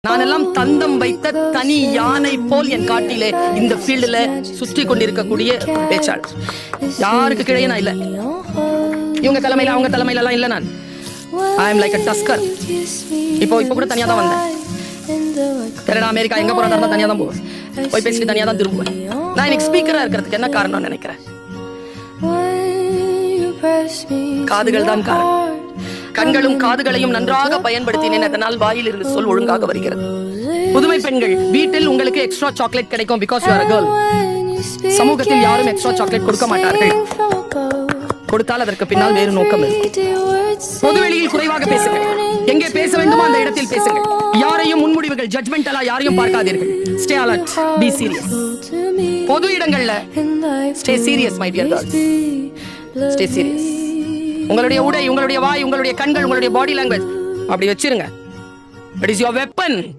நானெல்லாம் தந்தம் வைத்த தனி யானை போல் என் காட்டிலே இந்த ஃபீல்டுல சுற்றி கொண்டிருக்கக்கூடிய பேச்சாளர். யாருக்கு கிடையே நான் இல்ல. இவங்க தலைமையில அவங்க தலைமையில எல்லாம் இல்ல. நான் I am like a tusker. இப்போ கூட தனியா தான் வந்தேன். கனடா அமெரிக்கா எங்க போறதா இருந்தா தனியா தான் போவேன். போய் பேசிட்டு தனியா தான் திரும்புவேன். நான் இன்னைக்கு ஸ்பீக்கரா இருக்கிறதுக்கு என்ன காரணம்னு நினைக்கிறேன்? காதுகள் தான் காரணம். கண்களும் காதுகளையும் நன்றாக பயன்படுத்தினேன். அதனால் வாயில் இருந்து சொல் ஒழுங்காக வருகிறது. புதுமை பெண்கள், வீட்டில் உங்களுக்கு எக்ஸ்ட்ரா சாக்லேட் கிடைக்கும் because you are a girl. சமூகத்தில் யாரும் எக்ஸ்ட்ரா சாக்லேட் கொடுக்க மாட்டார்கள். கொடுத்தால் அதற்கு பின்னால் வேறு நோக்கம் இருக்கும். பொதுவெளியில் குறைவாக பேசுங்கள். எங்கே பேச வேண்டுமோ அந்த இடத்தில் பேசுங்கள். யாரையும் முன்முடிவுகள் ஜட்ஜ்மெண்டலா யாரையும் பார்க்காதீர்கள். Stay alert, be serious. பொது இடங்கள்ல stay serious my dear girls. Stay serious. உங்களுடைய உடை, உங்களுடைய வாய், உங்களுடைய கண்கள், உங்களுடைய பாடி லாங்குவேஜ் அப்படி வச்சிருங்க. It is your weapon.